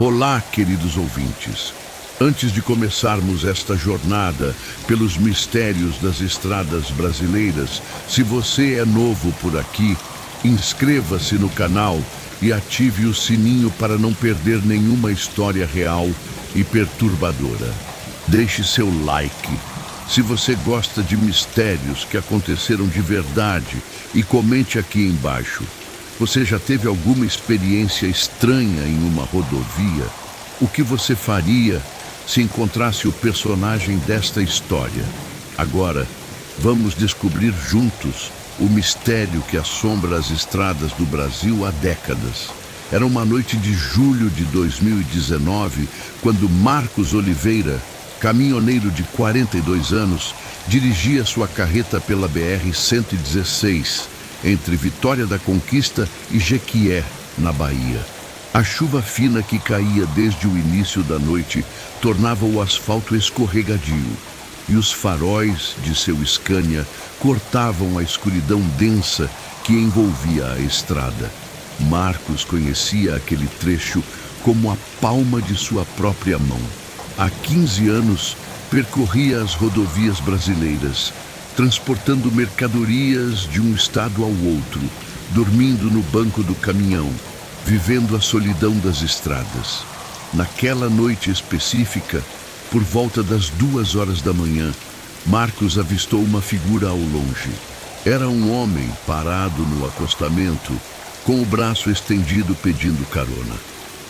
Olá, queridos ouvintes. Antes de começarmos esta jornada pelos mistérios das estradas brasileiras, se você é novo por aqui, inscreva-se no canal e ative o sininho para não perder nenhuma história real e perturbadora. Deixe seu like se você gosta de mistérios que aconteceram de verdade e comente aqui embaixo. Você já teve alguma experiência estranha em uma rodovia? O que você faria se encontrasse o personagem desta história? Agora, vamos descobrir juntos o mistério que assombra as estradas do Brasil há décadas. Era uma noite de julho de 2019, quando Marcos Oliveira, caminhoneiro de 42 anos, dirigia sua carreta pela BR-116, entre Vitória da Conquista e Jequié, na Bahia. A chuva fina que caía desde o início da noite tornava o asfalto escorregadio, e os faróis de seu Scania cortavam a escuridão densa que envolvia a estrada. Marcos conhecia aquele trecho como a palma de sua própria mão. Há 15 anos, percorria as rodovias brasileiras, transportando mercadorias de um estado ao outro, dormindo no banco do caminhão, vivendo a solidão das estradas. Naquela noite específica, por volta das 2 horas da manhã, Marcos avistou uma figura ao longe. Era um homem parado no acostamento, com o braço estendido pedindo carona.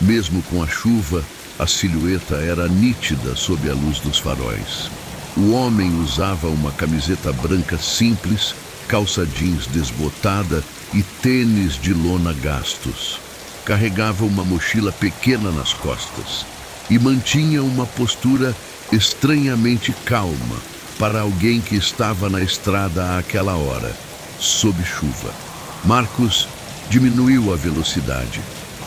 Mesmo com a chuva, a silhueta era nítida sob a luz dos faróis. O homem usava uma camiseta branca simples, calça jeans desbotada e tênis de lona gastos. Carregava uma mochila pequena nas costas e mantinha uma postura estranhamente calma para alguém que estava na estrada àquela hora, sob chuva. Marcos diminuiu a velocidade.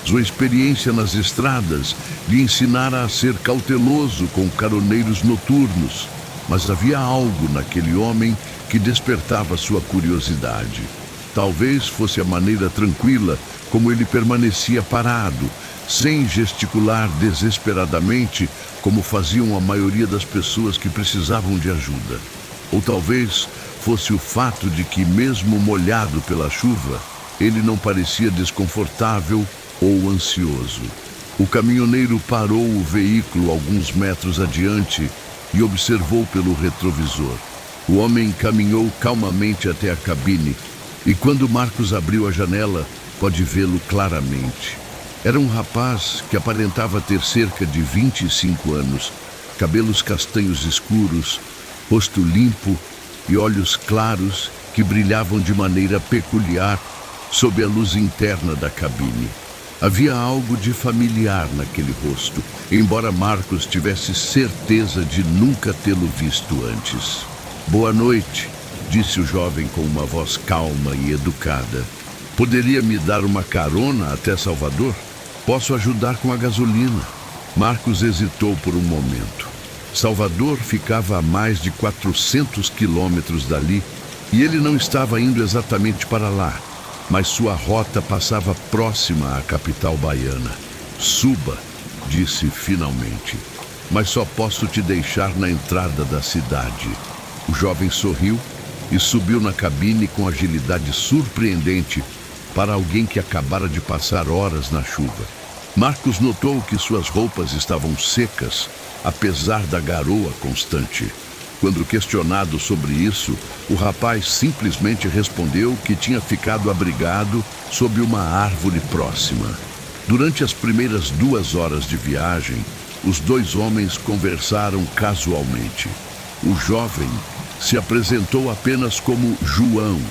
Sua experiência nas estradas lhe ensinara a ser cauteloso com caroneiros noturnos, mas havia algo naquele homem que despertava sua curiosidade. Talvez fosse a maneira tranquila como ele permanecia parado, sem gesticular desesperadamente, como faziam a maioria das pessoas que precisavam de ajuda. Ou talvez fosse o fato de que, mesmo molhado pela chuva, ele não parecia desconfortável ou ansioso. O caminhoneiro parou o veículo alguns metros adiante e observou pelo retrovisor. O homem caminhou calmamente até a cabine, e quando Marcos abriu a janela, pode vê-lo claramente. Era um rapaz que aparentava ter cerca de 25 anos, cabelos castanhos escuros, rosto limpo e olhos claros que brilhavam de maneira peculiar sob a luz interna da cabine. Havia algo de familiar naquele rosto, embora Marcos tivesse certeza de nunca tê-lo visto antes. "Boa noite", disse o jovem com uma voz calma e educada. "Poderia me dar uma carona até Salvador? Posso ajudar com a gasolina." Marcos hesitou por um momento. Salvador ficava a mais de 400 quilômetros dali e ele não estava indo exatamente para lá, mas sua rota passava próxima à capital baiana. "Suba", disse finalmente, "mas só posso te deixar na entrada da cidade." O jovem sorriu e subiu na cabine com agilidade surpreendente para alguém que acabara de passar horas na chuva. Marcos notou que suas roupas estavam secas, apesar da garoa constante. Quando questionado sobre isso, o rapaz simplesmente respondeu que tinha ficado abrigado sob uma árvore próxima. Durante as primeiras 2 horas de viagem, os dois homens conversaram casualmente. O jovem se apresentou apenas como João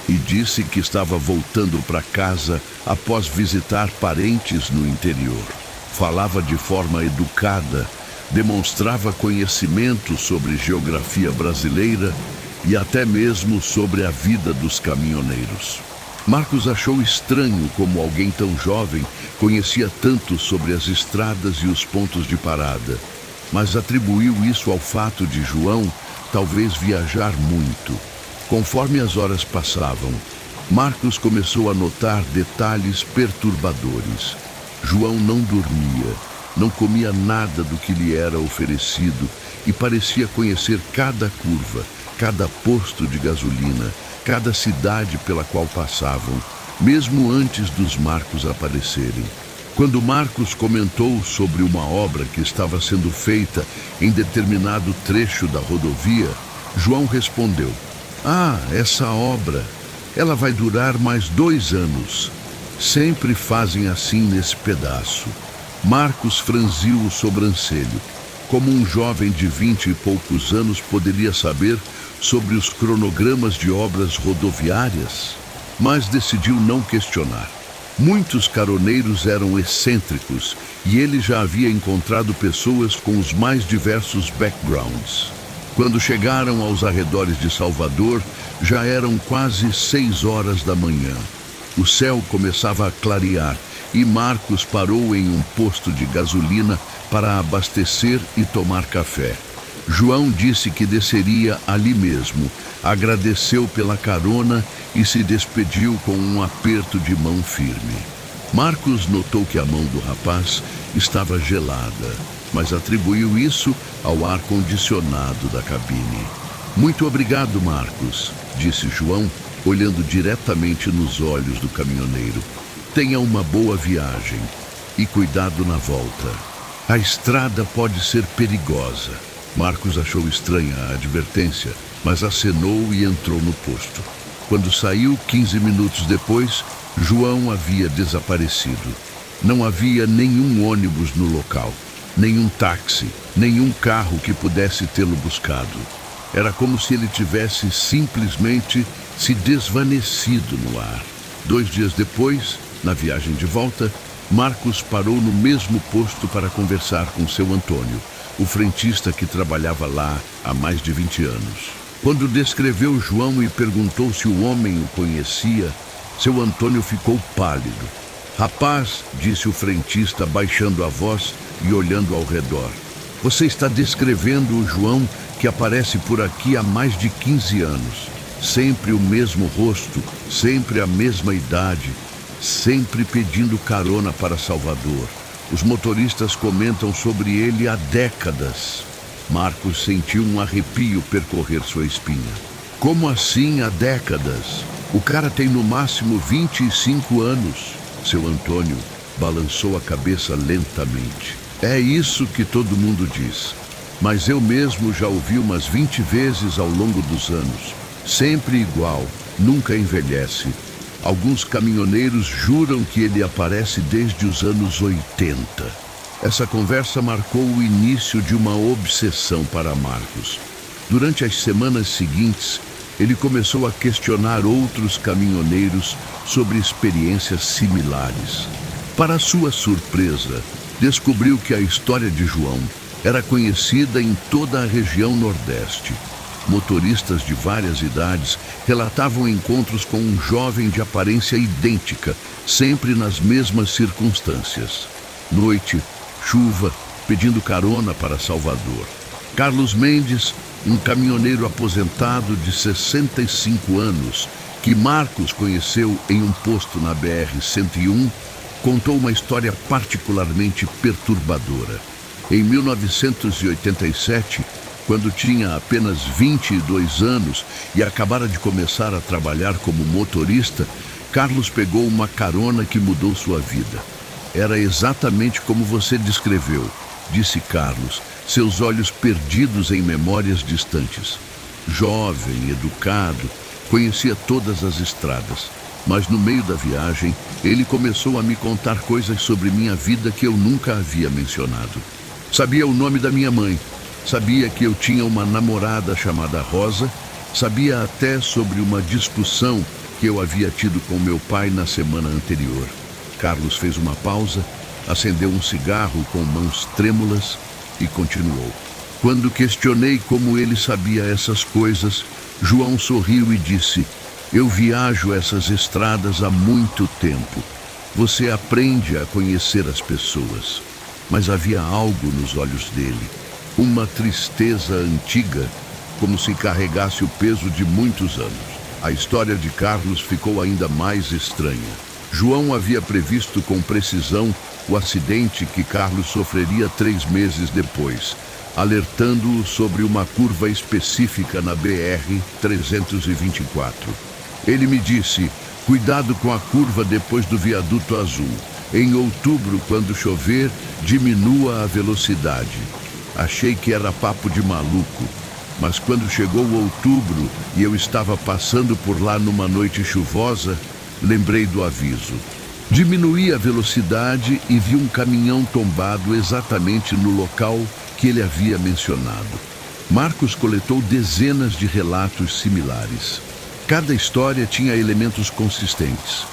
e disse que estava voltando para casa após visitar parentes no interior. Falava de forma educada, demonstrava conhecimento sobre geografia brasileira e até mesmo sobre a vida dos caminhoneiros. Marcos achou estranho como alguém tão jovem conhecia tanto sobre as estradas e os pontos de parada, mas atribuiu isso ao fato de João talvez viajar muito. Conforme as horas passavam, Marcos começou a notar detalhes perturbadores. João não dormia Não comia nada do que lhe era oferecido e parecia conhecer cada curva, cada posto de gasolina, cada cidade pela qual passavam, mesmo antes dos Marcos aparecerem. Quando Marcos comentou sobre uma obra que estava sendo feita em determinado trecho da rodovia, João respondeu: "Ah, essa obra, ela vai durar mais 2 anos. Sempre fazem assim nesse pedaço." Marcos franziu o sobrancelho. Como um jovem de 20 e poucos anos poderia saber sobre os cronogramas de obras rodoviárias? Mas decidiu não questionar. Muitos caroneiros eram excêntricos e ele já havia encontrado pessoas com os mais diversos backgrounds. Quando chegaram aos arredores de Salvador, já eram quase 6 horas da manhã. O céu começava a clarear e Marcos parou em um posto de gasolina para abastecer e tomar café. João disse que desceria ali mesmo, agradeceu pela carona e se despediu com um aperto de mão firme. Marcos notou que a mão do rapaz estava gelada, mas atribuiu isso ao ar-condicionado da cabine. "Muito obrigado, Marcos", disse João, olhando diretamente nos olhos do caminhoneiro. "Tenha uma boa viagem e cuidado na volta. A estrada pode ser perigosa." Marcos achou estranha a advertência, mas acenou e entrou no posto. Quando saiu, 15 minutos depois, João havia desaparecido. Não havia nenhum ônibus no local, nenhum táxi, nenhum carro que pudesse tê-lo buscado. Era como se ele tivesse simplesmente se desvanecido no ar. 2 dias depois, na viagem de volta, Marcos parou no mesmo posto para conversar com seu Antônio, o frentista que trabalhava lá há mais de 20 anos. Quando descreveu João e perguntou se o homem o conhecia, seu Antônio ficou pálido. "Rapaz", disse o frentista, baixando a voz e olhando ao redor, "você está descrevendo o João que aparece por aqui há mais de 15 anos. Sempre o mesmo rosto, sempre a mesma idade, sempre pedindo carona para Salvador. Os motoristas comentam sobre ele há décadas." Marcos sentiu um arrepio percorrer sua espinha. "Como assim há décadas? O cara tem no máximo 25 anos. Seu Antônio balançou a cabeça lentamente. "É isso que todo mundo diz. Mas eu mesmo já ouvi umas 20 vezes ao longo dos anos. Sempre igual, nunca envelhece. Alguns caminhoneiros juram que ele aparece desde os anos 80. Essa conversa marcou o início de uma obsessão para Marcos. Durante as semanas seguintes, ele começou a questionar outros caminhoneiros sobre experiências similares. Para sua surpresa, descobriu que a história de João era conhecida em toda a região Nordeste. Motoristas de várias idades relatavam encontros com um jovem de aparência idêntica, sempre nas mesmas circunstâncias. Noite, chuva, pedindo carona para Salvador. Carlos Mendes, um caminhoneiro aposentado de 65 anos, que Marcos conheceu em um posto na BR-101, contou uma história particularmente perturbadora. Em 1987, quando tinha apenas 22 anos e acabara de começar a trabalhar como motorista, Carlos pegou uma carona que mudou sua vida. "Era exatamente como você descreveu", disse Carlos, seus olhos perdidos em memórias distantes. Jovem, educado, conhecia todas as estradas, mas no meio da viagem ele começou a me contar coisas sobre minha vida que eu nunca havia mencionado. Sabia o nome da minha mãe, sabia que eu tinha uma namorada chamada Rosa, sabia até sobre uma discussão que eu havia tido com meu pai na semana anterior. Carlos fez uma pausa, acendeu um cigarro com mãos trêmulas e continuou. Quando questionei como ele sabia essas coisas, João sorriu e disse: "Eu viajo essas estradas há muito tempo. Você aprende a conhecer as pessoas." Mas havia algo nos olhos dele, uma tristeza antiga, como se carregasse o peso de muitos anos. A história de Carlos ficou ainda mais estranha. João havia previsto com precisão o acidente que Carlos sofreria 3 meses depois, alertando-o sobre uma curva específica na BR-324. Ele me disse: cuidado com a curva depois do viaduto azul. Em outubro, quando chover, diminua a velocidade. Achei que era papo de maluco, mas quando chegou outubro e eu estava passando por lá numa noite chuvosa, lembrei do aviso. Diminuí a velocidade e vi um caminhão tombado exatamente no local que ele havia mencionado. Marcos coletou dezenas de relatos similares. Cada história tinha elementos consistentes.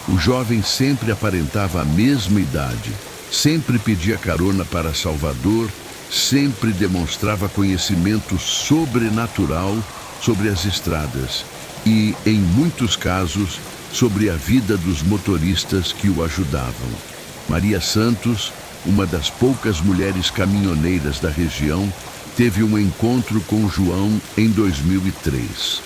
O jovem sempre aparentava a mesma idade, sempre pedia carona para Salvador, sempre demonstrava conhecimento sobrenatural sobre as estradas e, em muitos casos, sobre a vida dos motoristas que o ajudavam. Maria Santos, uma das poucas mulheres caminhoneiras da região, teve um encontro com João em 2003.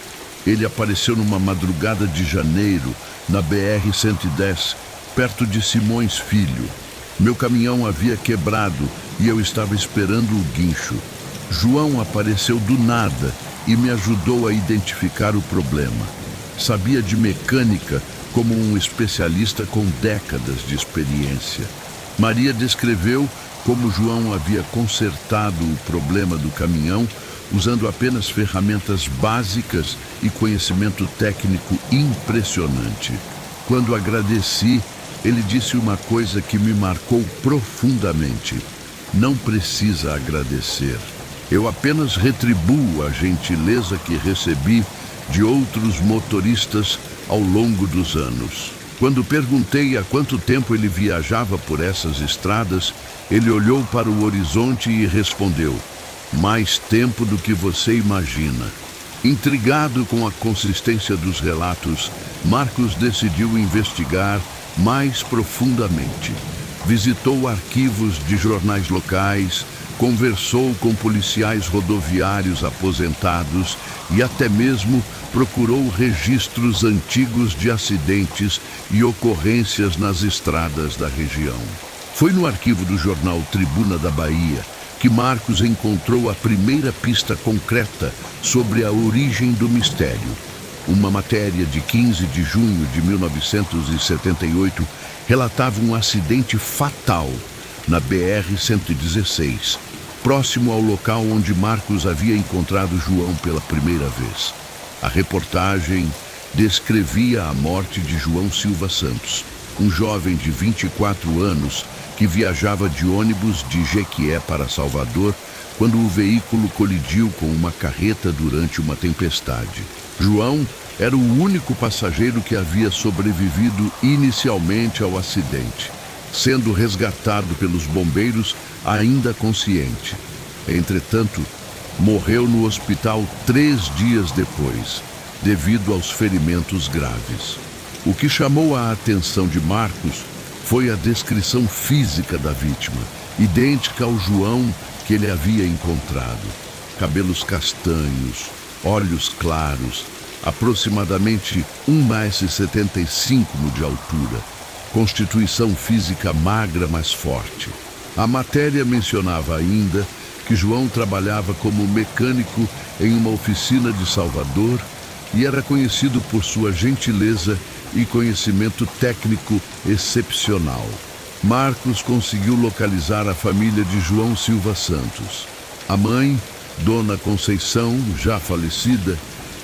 Ele apareceu numa madrugada de janeiro, na BR-110, perto de Simões Filho. Meu caminhão havia quebrado e eu estava esperando o guincho. João apareceu do nada e me ajudou a identificar o problema. Sabia de mecânica como um especialista com décadas de experiência. Maria descreveu como João havia consertado o problema do caminhão usando apenas ferramentas básicas e conhecimento técnico impressionante. Quando agradeci, ele disse uma coisa que me marcou profundamente: não precisa agradecer. Eu apenas retribuo a gentileza que recebi de outros motoristas ao longo dos anos. Quando perguntei há quanto tempo ele viajava por essas estradas, ele olhou para o horizonte e respondeu: mais tempo do que você imagina. Intrigado com a consistência dos relatos, Marcos decidiu investigar mais profundamente. Visitou arquivos de jornais locais, conversou com policiais rodoviários aposentados e até mesmo procurou registros antigos de acidentes e ocorrências nas estradas da região. Foi no arquivo do jornal Tribuna da Bahia que Marcos encontrou a primeira pista concreta sobre a origem do mistério. Uma matéria de 15 de junho de 1978 relatava um acidente fatal na BR-116, próximo ao local onde Marcos havia encontrado João pela primeira vez. A reportagem descrevia a morte de João Silva Santos, um jovem de 24 anos que viajava de ônibus de Jequié para Salvador quando o veículo colidiu com uma carreta durante uma tempestade. João era o único passageiro que havia sobrevivido inicialmente ao acidente, sendo resgatado pelos bombeiros ainda consciente. Entretanto, morreu no hospital 3 dias depois, devido aos ferimentos graves. O que chamou a atenção de Marcos foi a descrição física da vítima, idêntica ao João que ele havia encontrado. Cabelos castanhos, olhos claros, aproximadamente 1,75 m de altura, constituição física magra, mas forte. A matéria mencionava ainda que João trabalhava como mecânico em uma oficina de Salvador e era conhecido por sua gentileza e conhecimento técnico excepcional. Marcos conseguiu localizar a família de João Silva Santos. A mãe, Dona Conceição, já falecida,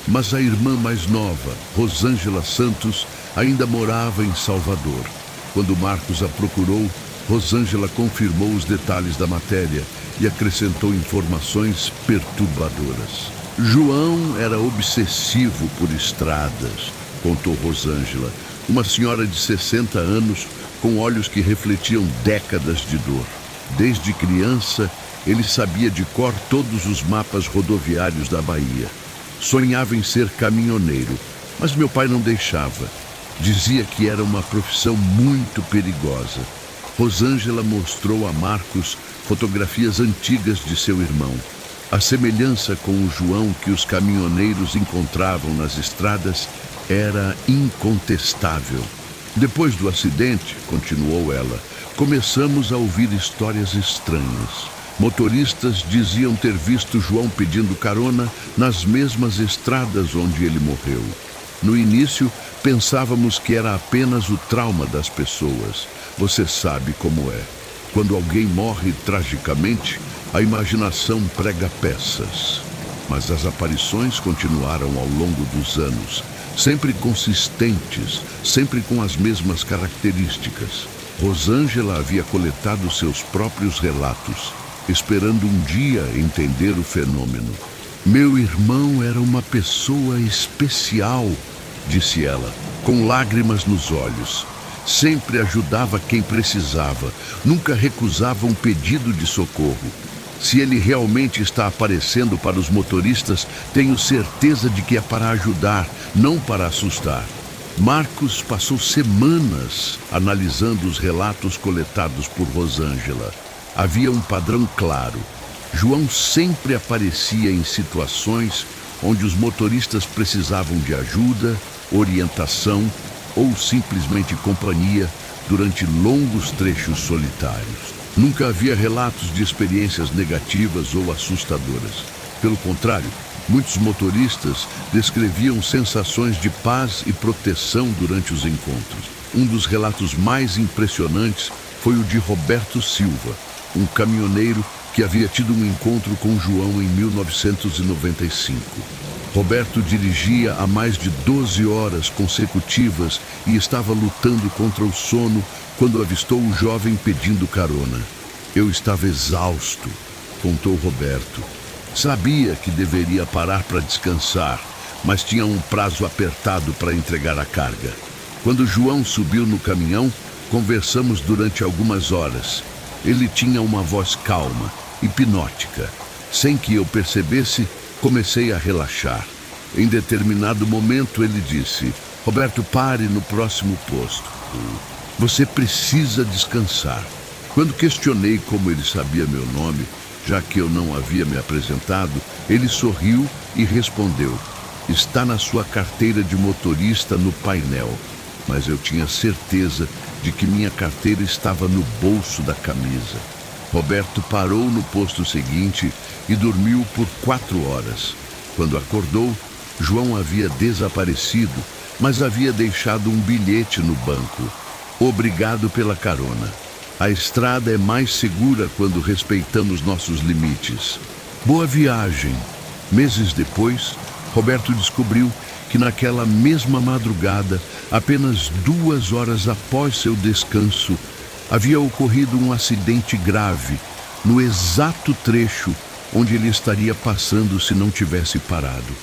mas a irmã mais nova, Rosângela Santos, ainda morava em Salvador. Quando Marcos a procurou, Rosângela confirmou os detalhes da matéria e acrescentou informações perturbadoras. João era obsessivo por estradas, contou Rosângela, uma senhora de 60 anos com olhos que refletiam décadas de dor. Desde criança, ele sabia de cor todos os mapas rodoviários da Bahia. Sonhava em ser caminhoneiro, mas meu pai não deixava. Dizia que era uma profissão muito perigosa. Rosângela mostrou a Marcos fotografias antigas de seu irmão. A semelhança com o João que os caminhoneiros encontravam nas estradas era incontestável. Depois do acidente, continuou ela, começamos a ouvir histórias estranhas. Motoristas diziam ter visto João pedindo carona nas mesmas estradas onde ele morreu. No início, pensávamos que era apenas o trauma das pessoas. Você sabe como é. Quando alguém morre tragicamente, a imaginação prega peças. Mas as aparições continuaram ao longo dos anos, sempre consistentes, sempre com as mesmas características. Rosângela havia coletado seus próprios relatos, esperando um dia entender o fenômeno. Meu irmão era uma pessoa especial, disse ela, com lágrimas nos olhos. Sempre ajudava quem precisava, nunca recusava um pedido de socorro. Se ele realmente está aparecendo para os motoristas, tenho certeza de que é para ajudar, não para assustar. Marcos passou semanas analisando os relatos coletados por Rosângela. Havia um padrão claro. João sempre aparecia em situações onde os motoristas precisavam de ajuda, orientação ou simplesmente companhia durante longos trechos solitários. Nunca havia relatos de experiências negativas ou assustadoras. Pelo contrário, muitos motoristas descreviam sensações de paz e proteção durante os encontros. Um dos relatos mais impressionantes foi o de Roberto Silva, um caminhoneiro que havia tido um encontro com João em 1995. Roberto dirigia há mais de 12 horas consecutivas e estava lutando contra o sono quando avistou o jovem pedindo carona. Eu estava exausto, contou Roberto. Sabia que deveria parar para descansar, mas tinha um prazo apertado para entregar a carga. Quando João subiu no caminhão, conversamos durante algumas horas. Ele tinha uma voz calma, hipnótica. Sem que eu percebesse, comecei a relaxar. Em determinado momento ele disse: Roberto, pare no próximo posto. Você precisa descansar. Quando questionei como ele sabia meu nome, já que eu não havia me apresentado, ele sorriu e respondeu: está na sua carteira de motorista no painel. Mas eu tinha certeza de que minha carteira estava no bolso da camisa. Roberto parou no posto seguinte e dormiu por 4 horas. Quando acordou, João havia desaparecido, mas havia deixado um bilhete no banco. Obrigado pela carona. A estrada é mais segura quando respeitamos nossos limites. Boa viagem. Meses depois, Roberto descobriu que naquela mesma madrugada, apenas 2 horas após seu descanso, havia ocorrido um acidente grave no exato trecho onde ele estaria passando se não tivesse parado.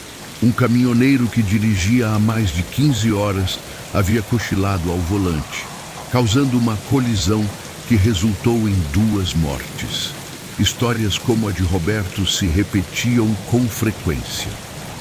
Um caminhoneiro que dirigia há mais de 15 horas havia cochilado ao volante, causando uma colisão que resultou em 2 mortes. Histórias como a de Roberto se repetiam com frequência.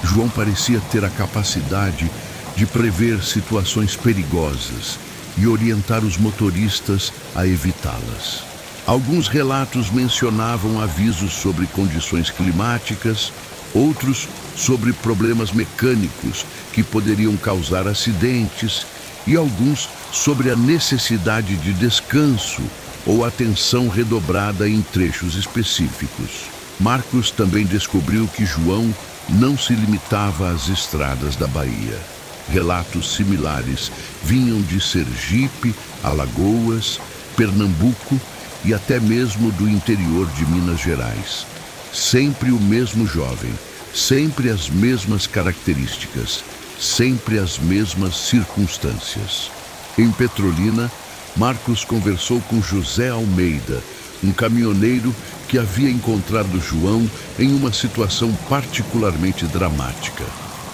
João parecia ter a capacidade de prever situações perigosas e orientar os motoristas a evitá-las. Alguns relatos mencionavam avisos sobre condições climáticas, outros sobre problemas mecânicos que poderiam causar acidentes e alguns sobre a necessidade de descanso ou atenção redobrada em trechos específicos. Marcos também descobriu que João não se limitava às estradas da Bahia. Relatos similares vinham de Sergipe, Alagoas, Pernambuco e até mesmo do interior de Minas Gerais. Sempre o mesmo jovem, sempre as mesmas características, sempre as mesmas circunstâncias. Em Petrolina, Marcos conversou com José Almeida, um caminhoneiro que havia encontrado João em uma situação particularmente dramática.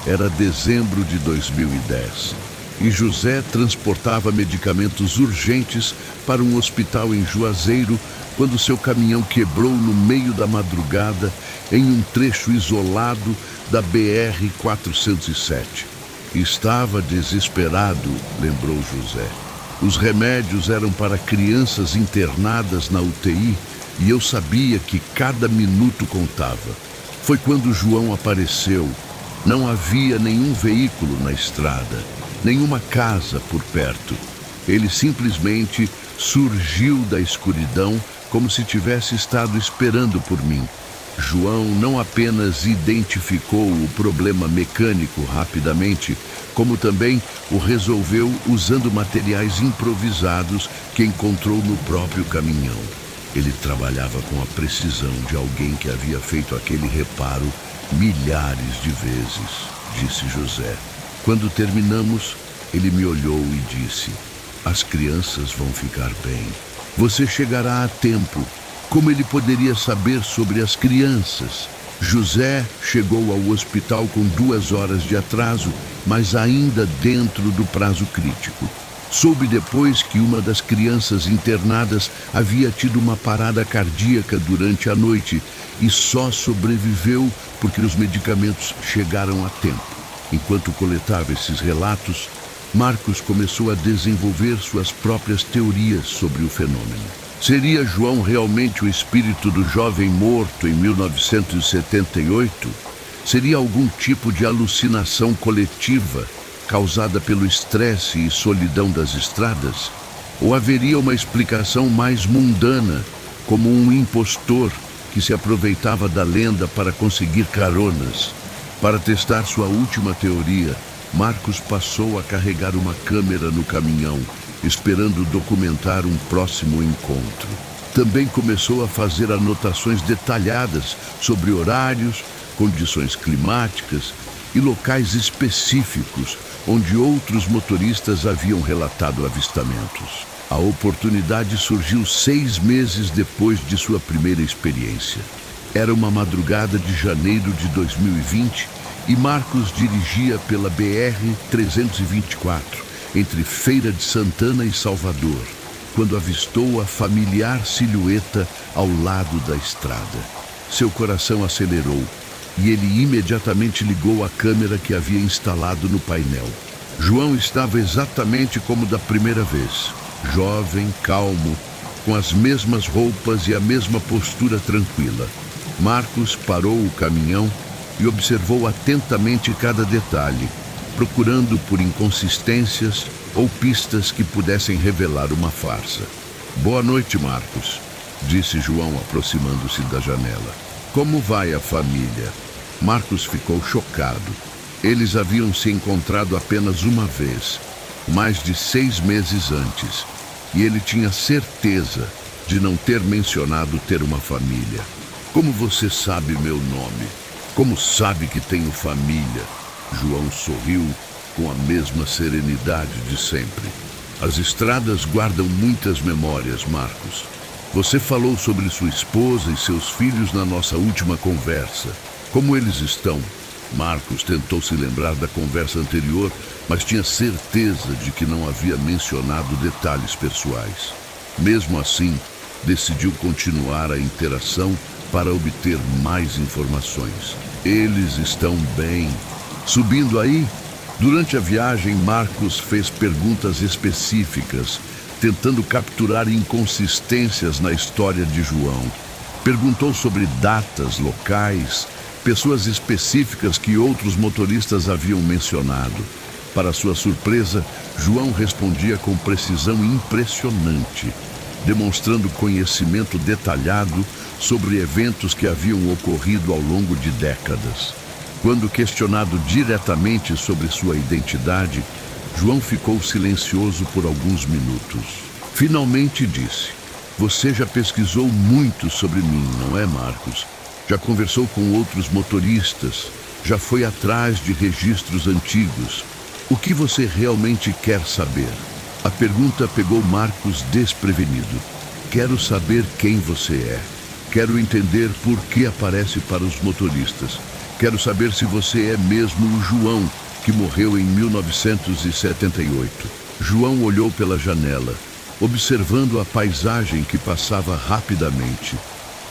Era dezembro de 2010 e José transportava medicamentos urgentes para um hospital em Juazeiro quando seu caminhão quebrou no meio da madrugada em um trecho isolado da BR-407. Estava desesperado, lembrou José. Os remédios eram para crianças internadas na UTI e eu sabia que cada minuto contava. Foi quando João apareceu. Não havia nenhum veículo na estrada, nenhuma casa por perto. Ele simplesmente surgiu da escuridão como se tivesse estado esperando por mim. João não apenas identificou o problema mecânico rapidamente, como também o resolveu usando materiais improvisados que encontrou no próprio caminhão. Ele trabalhava com a precisão de alguém que havia feito aquele reparo milhares de vezes, disse José. Quando terminamos, ele me olhou e disse: as crianças vão ficar bem. Você chegará a tempo. Como ele poderia saber sobre as crianças? José chegou ao hospital com 2 horas de atraso, mas ainda dentro do prazo crítico. Soube depois que uma das crianças internadas havia tido uma parada cardíaca durante a noite e só sobreviveu porque os medicamentos chegaram a tempo. Enquanto coletava esses relatos, Marcos começou a desenvolver suas próprias teorias sobre o fenômeno. Seria João realmente o espírito do jovem morto em 1978? Seria algum tipo de alucinação coletiva causada pelo estresse e solidão das estradas? Ou haveria uma explicação mais mundana, como um impostor que se aproveitava da lenda para conseguir caronas? Para testar sua última teoria, Marcos passou a carregar uma câmera no caminhão, esperando documentar um próximo encontro. Também começou a fazer anotações detalhadas sobre horários, condições climáticas e locais específicos onde outros motoristas haviam relatado avistamentos. A oportunidade surgiu 6 meses depois de sua primeira experiência. Era uma madrugada de janeiro de 2020 e Marcos dirigia pela BR-324, entre Feira de Santana e Salvador, quando avistou a familiar silhueta ao lado da estrada. Seu coração acelerou e ele imediatamente ligou a câmera que havia instalado no painel. João estava exatamente como da primeira vez, jovem, calmo, com as mesmas roupas e a mesma postura tranquila. Marcos parou o caminhão e observou atentamente cada detalhe, procurando por inconsistências ou pistas que pudessem revelar uma farsa. Boa noite, Marcos, disse João aproximando-se da janela. Como vai a família? Marcos ficou chocado. Eles haviam se encontrado apenas uma vez, mais de 6 meses antes, e ele tinha certeza de não ter mencionado ter uma família. Como você sabe meu nome? Como sabe que tenho família? João sorriu com a mesma serenidade de sempre. As estradas guardam muitas memórias, Marcos. Você falou sobre sua esposa e seus filhos na nossa última conversa. Como eles estão? Marcos tentou se lembrar da conversa anterior, mas tinha certeza de que não havia mencionado detalhes pessoais. Mesmo assim, decidiu continuar a interação para obter mais informações. Eles estão bem. Subindo aí, durante a viagem, Marcos fez perguntas específicas, tentando capturar inconsistências na história de João. Perguntou sobre datas, locais, pessoas específicas que outros motoristas haviam mencionado. Para sua surpresa, João respondia com precisão impressionante, demonstrando conhecimento detalhado sobre eventos que haviam ocorrido ao longo de décadas. Quando questionado diretamente sobre sua identidade, João ficou silencioso por alguns minutos. Finalmente disse: Você já pesquisou muito sobre mim, não é, Marcos? Já conversou com outros motoristas, já foi atrás de registros antigos. O que você realmente quer saber? A pergunta pegou Marcos desprevenido. Quero saber quem você é. Quero entender por que aparece para os motoristas. Quero saber se você é mesmo o João que morreu em 1978. João olhou pela janela, observando a paisagem que passava rapidamente.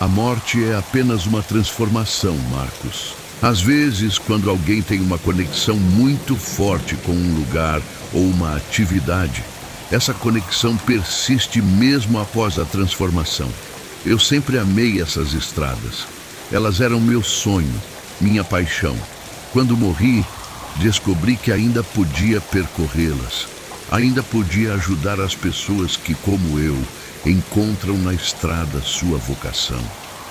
A morte é apenas uma transformação, Marcos. Às vezes, quando alguém tem uma conexão muito forte com um lugar ou uma atividade, essa conexão persiste mesmo após a transformação. Eu sempre amei essas estradas. Elas eram meu sonho, minha paixão. Quando morri, descobri que ainda podia percorrê-las. Ainda podia ajudar as pessoas que, como eu, encontram na estrada sua vocação.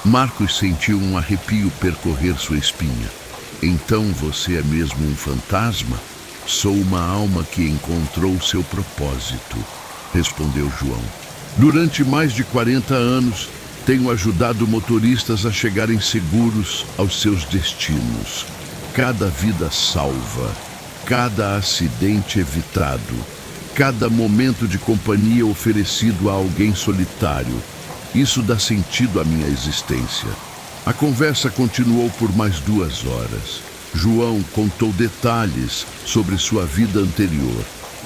Marcos sentiu um arrepio percorrer sua espinha. Então você é mesmo um fantasma? Sou uma alma que encontrou seu propósito, respondeu João. Durante mais de 40 anos, tenho ajudado motoristas a chegarem seguros aos seus destinos. Cada vida salva, cada acidente evitado, cada momento de companhia oferecido a alguém solitário. Isso dá sentido à minha existência. A conversa continuou por mais 2 horas. João contou detalhes sobre sua vida anterior,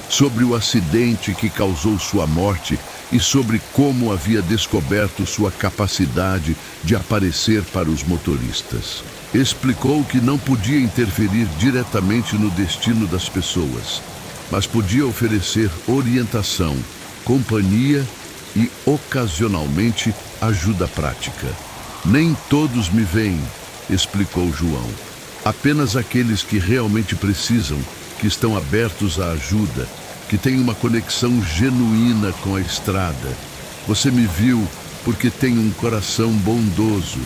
sobre o acidente que causou sua morte e sobre como havia descoberto sua capacidade de aparecer para os motoristas. Explicou que não podia interferir diretamente no destino das pessoas, mas podia oferecer orientação, companhia e, ocasionalmente, ajuda prática. Nem todos me veem, explicou João. Apenas aqueles que realmente precisam, que estão abertos à ajuda, que têm uma conexão genuína com a estrada. Você me viu porque tem um coração bondoso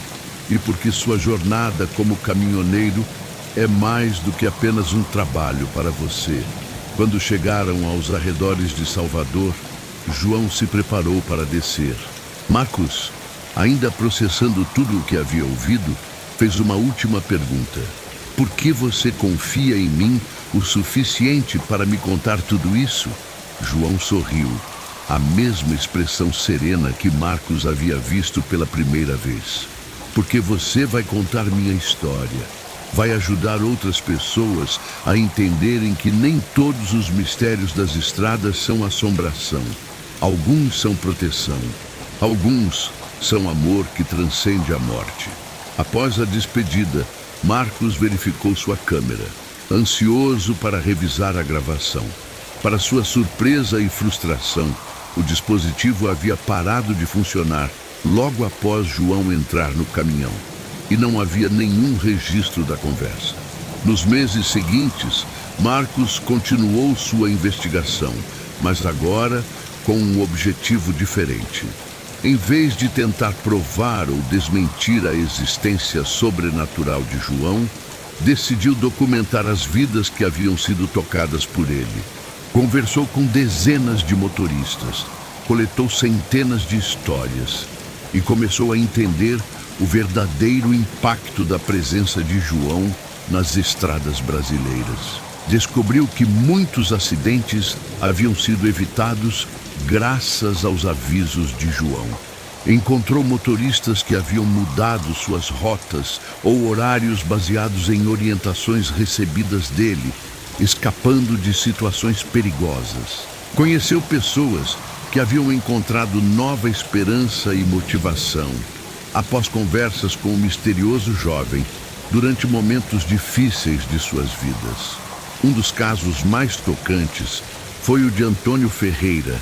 e porque sua jornada como caminhoneiro é mais do que apenas um trabalho para você. Quando chegaram aos arredores de Salvador, João se preparou para descer. Marcos, ainda processando tudo o que havia ouvido, fez uma última pergunta. Por que você confia em mim o suficiente para me contar tudo isso? João sorriu, a mesma expressão serena que Marcos havia visto pela primeira vez. Porque você vai contar minha história. Vai ajudar outras pessoas a entenderem que nem todos os mistérios das estradas são assombração. Alguns são proteção. Alguns são amor que transcende a morte. Após a despedida, Marcos verificou sua câmera, ansioso para revisar a gravação. Para sua surpresa e frustração, o dispositivo havia parado de funcionar logo após João entrar no caminhão, e não havia nenhum registro da conversa. Nos meses seguintes, Marcos continuou sua investigação, mas agora com um objetivo diferente. Em vez de tentar provar ou desmentir a existência sobrenatural de João, decidiu documentar as vidas que haviam sido tocadas por ele. Conversou com dezenas de motoristas, coletou centenas de histórias e começou a entender o verdadeiro impacto da presença de João nas estradas brasileiras. Descobriu que muitos acidentes haviam sido evitados graças aos avisos de João. Encontrou motoristas que haviam mudado suas rotas ou horários baseados em orientações recebidas dele, escapando de situações perigosas. Conheceu pessoas que haviam encontrado nova esperança e motivação após conversas com o misterioso jovem durante momentos difíceis de suas vidas. Um dos casos mais tocantes foi o de Antônio Ferreira,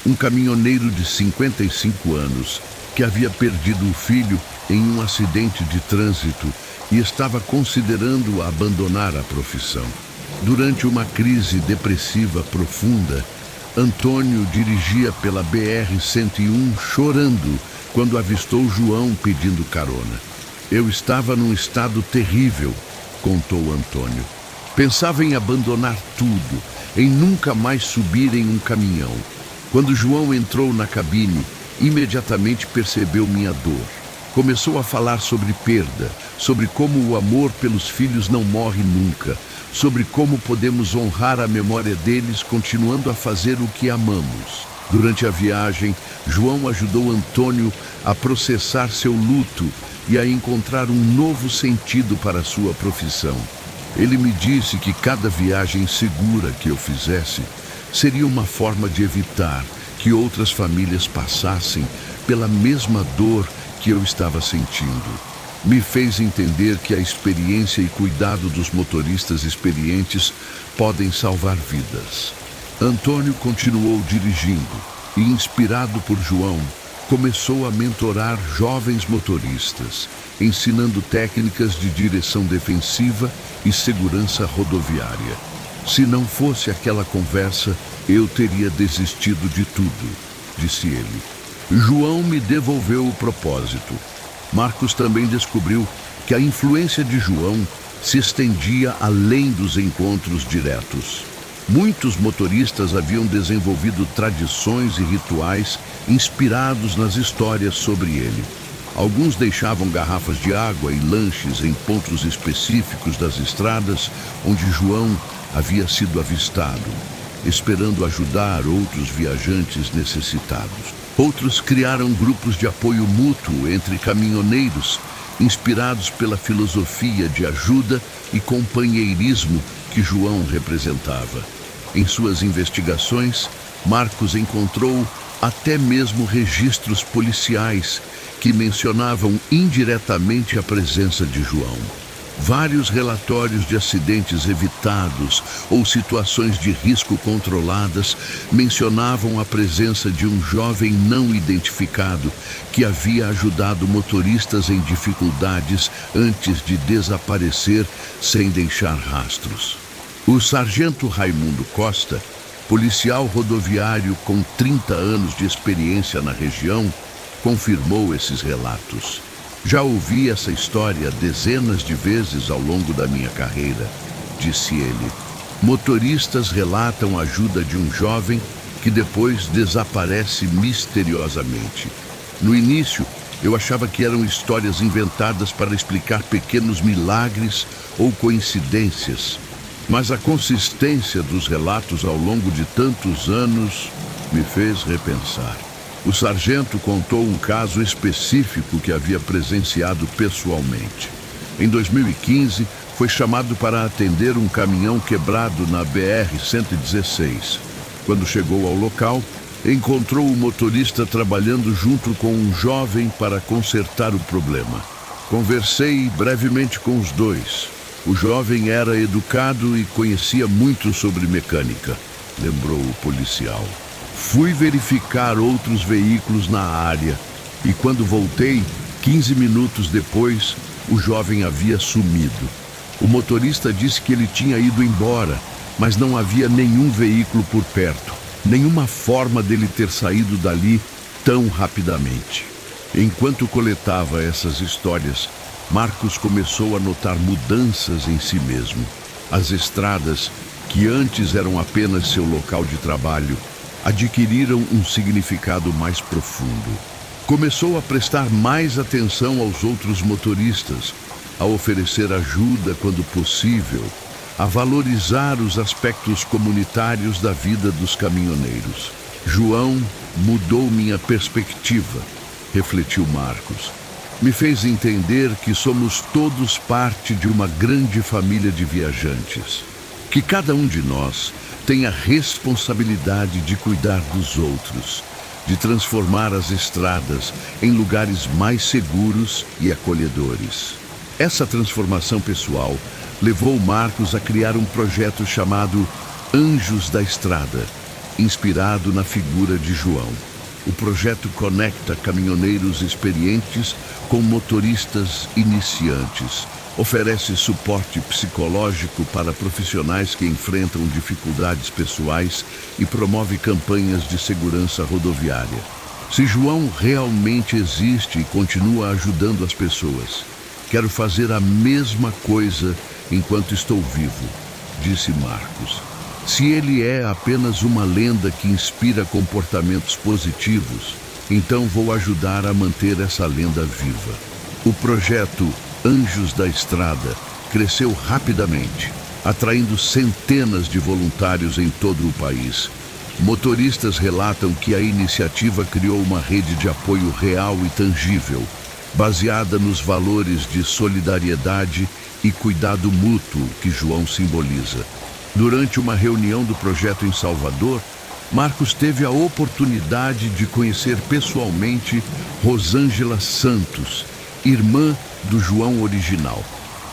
um caminhoneiro de 55 anos que havia perdido um filho em um acidente de trânsito e estava considerando abandonar a profissão. Durante uma crise depressiva profunda, Antônio dirigia pela BR-101 chorando quando avistou João pedindo carona. Eu estava num estado terrível, contou Antônio. Pensava em abandonar tudo, em nunca mais subir em um caminhão. Quando João entrou na cabine, imediatamente percebeu minha dor. Começou a falar sobre perda, sobre como o amor pelos filhos não morre nunca, sobre como podemos honrar a memória deles continuando a fazer o que amamos. Durante a viagem, João ajudou Antônio a processar seu luto e a encontrar um novo sentido para a sua profissão. Ele me disse que cada viagem segura que eu fizesse seria uma forma de evitar que outras famílias passassem pela mesma dor que eu estava sentindo. Me fez entender que a experiência e cuidado dos motoristas experientes podem salvar vidas. Antônio continuou dirigindo e, inspirado por João, começou a mentorar jovens motoristas, ensinando técnicas de direção defensiva e segurança rodoviária. Se não fosse aquela conversa, eu teria desistido de tudo, disse ele. João me devolveu o propósito. Marcos também descobriu que a influência de João se estendia além dos encontros diretos. Muitos motoristas haviam desenvolvido tradições e rituais inspirados nas histórias sobre ele. Alguns deixavam garrafas de água e lanches em pontos específicos das estradas onde João havia sido avistado, esperando ajudar outros viajantes necessitados. Outros criaram grupos de apoio mútuo entre caminhoneiros, inspirados pela filosofia de ajuda e companheirismo que João representava. Em suas investigações, Marcos encontrou até mesmo registros policiais que mencionavam indiretamente a presença de João. Vários relatórios de acidentes evitados ou situações de risco controladas mencionavam a presença de um jovem não identificado que havia ajudado motoristas em dificuldades antes de desaparecer sem deixar rastros. O sargento Raimundo Costa, policial rodoviário com 30 anos de experiência na região, confirmou esses relatos. Já ouvi essa história dezenas de vezes ao longo da minha carreira, disse ele. Motoristas relatam a ajuda de um jovem que depois desaparece misteriosamente. No início, eu achava que eram histórias inventadas para explicar pequenos milagres ou coincidências, mas a consistência dos relatos ao longo de tantos anos me fez repensar. O sargento contou um caso específico que havia presenciado pessoalmente. Em 2015, foi chamado para atender um caminhão quebrado na BR-116. Quando chegou ao local, encontrou o motorista trabalhando junto com um jovem para consertar o problema. Conversei brevemente com os dois. O jovem era educado e conhecia muito sobre mecânica, lembrou o policial. Fui verificar outros veículos na área e quando voltei, 15 minutos depois, o jovem havia sumido. O motorista disse que ele tinha ido embora, mas não havia nenhum veículo por perto, nenhuma forma dele ter saído dali tão rapidamente. Enquanto coletava essas histórias, Marcos começou a notar mudanças em si mesmo. As estradas, que antes eram apenas seu local de trabalho, adquiriram um significado mais profundo. Começou a prestar mais atenção aos outros motoristas, a oferecer ajuda quando possível, a valorizar os aspectos comunitários da vida dos caminhoneiros. João mudou minha perspectiva, refletiu Marcos. Me fez entender que somos todos parte de uma grande família de viajantes. Que cada um de nós tem a responsabilidade de cuidar dos outros, de transformar as estradas em lugares mais seguros e acolhedores. Essa transformação pessoal levou Marcos a criar um projeto chamado Anjos da Estrada, inspirado na figura de João. O projeto conecta caminhoneiros experientes com motoristas iniciantes, oferece suporte psicológico para profissionais que enfrentam dificuldades pessoais e promove campanhas de segurança rodoviária. Se João realmente existe e continua ajudando as pessoas, quero fazer a mesma coisa enquanto estou vivo, disse Marcos. Se ele é apenas uma lenda que inspira comportamentos positivos, então vou ajudar a manter essa lenda viva. O projeto Anjos da Estrada cresceu rapidamente, atraindo centenas de voluntários em todo o país. Motoristas relatam que a iniciativa criou uma rede de apoio real e tangível, baseada nos valores de solidariedade e cuidado mútuo que João simboliza. Durante uma reunião do projeto em Salvador, Marcos teve a oportunidade de conhecer pessoalmente Rosângela Santos, irmã do João original.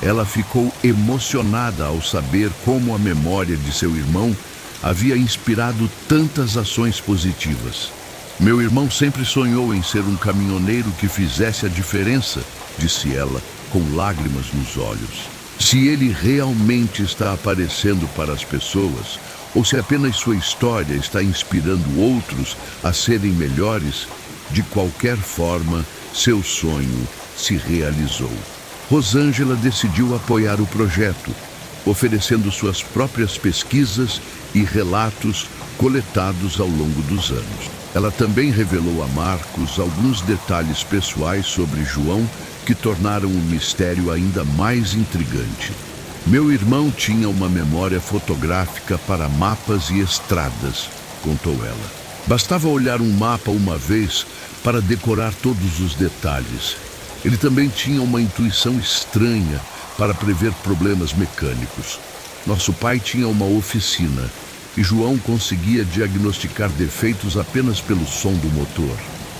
Ela ficou emocionada ao saber como a memória de seu irmão havia inspirado tantas ações positivas. Meu irmão sempre sonhou em ser um caminhoneiro que fizesse a diferença, disse ela, com lágrimas nos olhos. Se ele realmente está aparecendo para as pessoas, ou se apenas sua história está inspirando outros a serem melhores, de qualquer forma, seu sonho se realizou. Rosângela decidiu apoiar o projeto, oferecendo suas próprias pesquisas e relatos coletados ao longo dos anos. Ela também revelou a Marcos alguns detalhes pessoais sobre João que tornaram o mistério ainda mais intrigante. Meu irmão tinha uma memória fotográfica para mapas e estradas, contou ela. Bastava olhar um mapa uma vez para decorar todos os detalhes. Ele também tinha uma intuição estranha para prever problemas mecânicos. Nosso pai tinha uma oficina e João conseguia diagnosticar defeitos apenas pelo som do motor.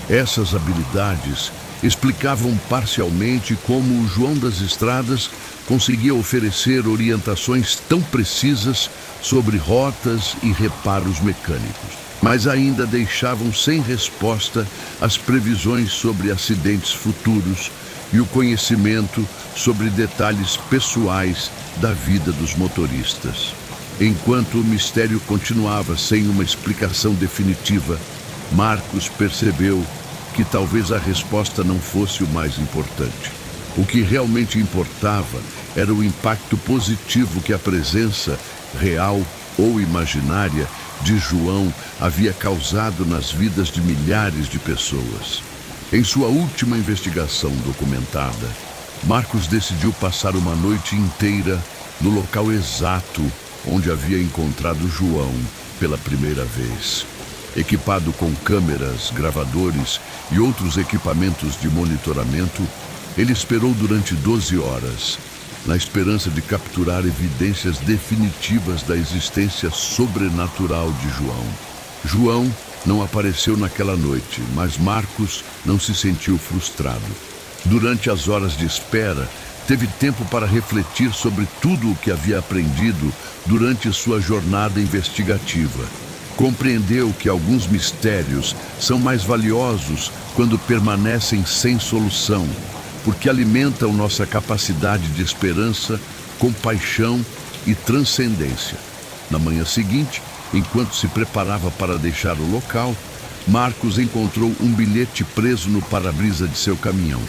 Essas habilidades explicavam parcialmente como o João das Estradas conseguia oferecer orientações tão precisas sobre rotas e reparos mecânicos, mas ainda deixavam sem resposta as previsões sobre acidentes futuros e o conhecimento sobre detalhes pessoais da vida dos motoristas. Enquanto o mistério continuava sem uma explicação definitiva, Marcos percebeu que talvez a resposta não fosse o mais importante. O que realmente importava era o impacto positivo que a presença, real ou imaginária, de João havia causado nas vidas de milhares de pessoas. Em sua última investigação documentada, Marcos decidiu passar uma noite inteira no local exato onde havia encontrado João pela primeira vez. Equipado com câmeras, gravadores e outros equipamentos de monitoramento, ele esperou durante 12 horas, na esperança de capturar evidências definitivas da existência sobrenatural de João. João não apareceu naquela noite, mas Marcos não se sentiu frustrado. Durante as horas de espera, teve tempo para refletir sobre tudo o que havia aprendido durante sua jornada investigativa. Compreendeu que alguns mistérios são mais valiosos quando permanecem sem solução, porque alimentam nossa capacidade de esperança, compaixão e transcendência. Na manhã seguinte, enquanto se preparava para deixar o local, Marcos encontrou um bilhete preso no para-brisa de seu caminhão.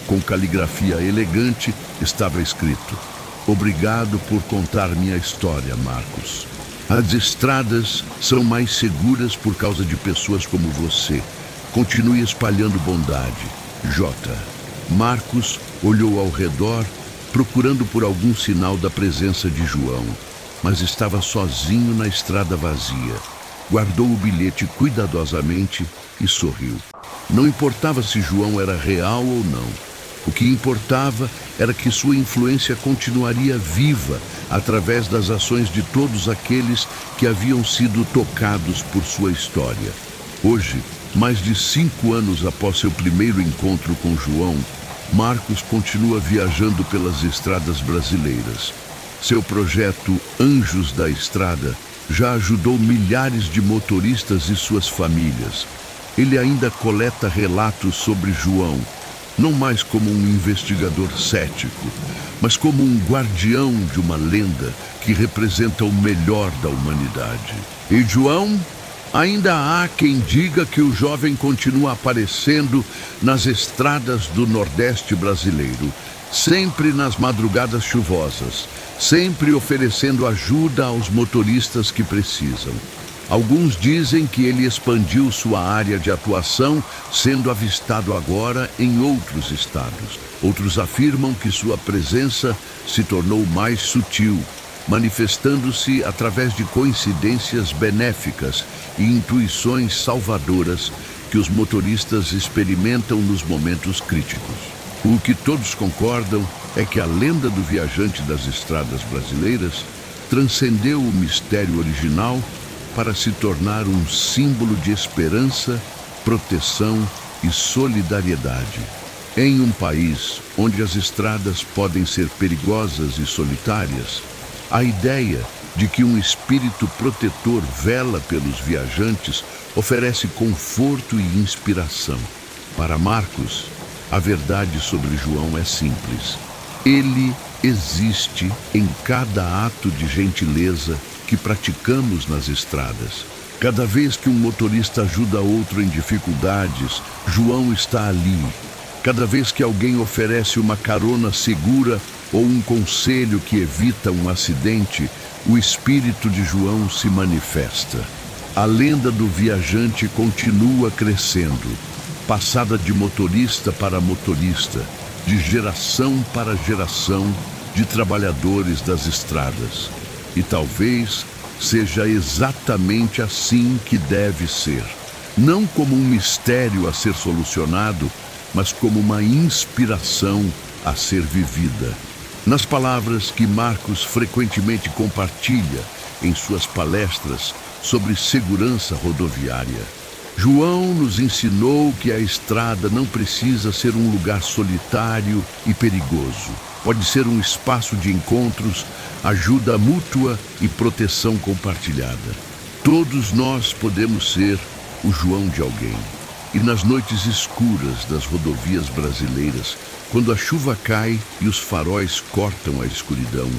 Com caligrafia elegante, estava escrito: "Obrigado por contar minha história, Marcos. As estradas são mais seguras por causa de pessoas como você. Continue espalhando bondade. J." Marcos olhou ao redor, procurando por algum sinal da presença de João, mas estava sozinho na estrada vazia. Guardou o bilhete cuidadosamente e sorriu. Não importava se João era real ou não. O que importava era que sua influência continuaria viva através das ações de todos aqueles que haviam sido tocados por sua história. Hoje, mais de 5 anos após seu primeiro encontro com João, Marcos continua viajando pelas estradas brasileiras. Seu projeto Anjos da Estrada já ajudou milhares de motoristas e suas famílias. Ele ainda coleta relatos sobre João, não mais como um investigador cético, mas como um guardião de uma lenda que representa o melhor da humanidade. E João? Ainda há quem diga que o jovem continua aparecendo nas estradas do Nordeste brasileiro, sempre nas madrugadas chuvosas, sempre oferecendo ajuda aos motoristas que precisam. Alguns dizem que ele expandiu sua área de atuação, sendo avistado agora em outros estados. Outros afirmam que sua presença se tornou mais sutil, manifestando-se através de coincidências benéficas e intuições salvadoras que os motoristas experimentam nos momentos críticos. O que todos concordam é que a lenda do viajante das estradas brasileiras transcendeu o mistério original para se tornar um símbolo de esperança, proteção e solidariedade. Em um país onde as estradas podem ser perigosas e solitárias, a ideia de que um espírito protetor vela pelos viajantes oferece conforto e inspiração. Para Marcos, a verdade sobre João é simples. Ele existe em cada ato de gentileza que praticamos nas estradas. Cada vez que um motorista ajuda outro em dificuldades, João está ali. Cada vez que alguém oferece uma carona segura ou um conselho que evita um acidente, o espírito de João se manifesta. A lenda do viajante continua crescendo, passada de motorista para motorista, de geração para geração de trabalhadores das estradas. E talvez seja exatamente assim que deve ser. Não como um mistério a ser solucionado, mas como uma inspiração a ser vivida. Nas palavras que Marcos frequentemente compartilha em suas palestras sobre segurança rodoviária, João nos ensinou que a estrada não precisa ser um lugar solitário e perigoso. Pode ser um espaço de encontros, ajuda mútua e proteção compartilhada. Todos nós podemos ser o João de alguém. E nas noites escuras das rodovias brasileiras, quando a chuva cai e os faróis cortam a escuridão,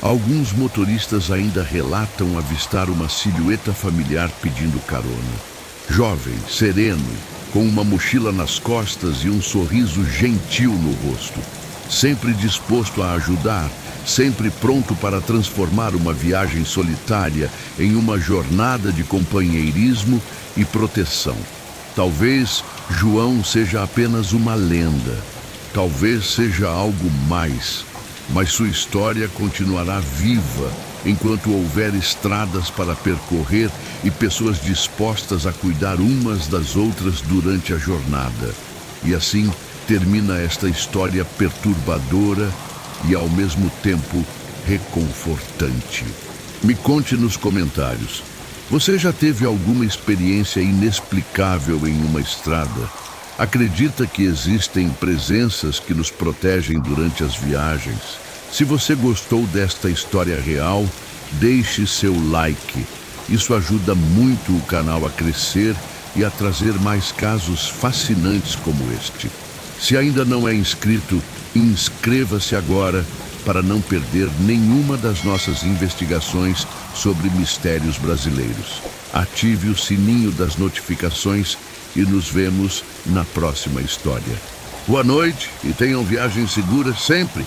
alguns motoristas ainda relatam avistar uma silhueta familiar pedindo carona. Jovem, sereno, com uma mochila nas costas e um sorriso gentil no rosto. Sempre disposto a ajudar, sempre pronto para transformar uma viagem solitária em uma jornada de companheirismo e proteção. Talvez João seja apenas uma lenda, talvez seja algo mais, mas sua história continuará viva enquanto houver estradas para percorrer e pessoas dispostas a cuidar umas das outras durante a jornada. E assim termina esta história perturbadora e ao mesmo tempo reconfortante. Me conte nos comentários. Você já teve alguma experiência inexplicável em uma estrada? Acredita que existem presenças que nos protegem durante as viagens? Se você gostou desta história real, deixe seu like. Isso ajuda muito o canal a crescer e a trazer mais casos fascinantes como este. Se ainda não é inscrito, inscreva-se agora para não perder nenhuma das nossas investigações sobre mistérios brasileiros. Ative o sininho das notificações e nos vemos na próxima história. Boa noite e tenham viagens seguras sempre!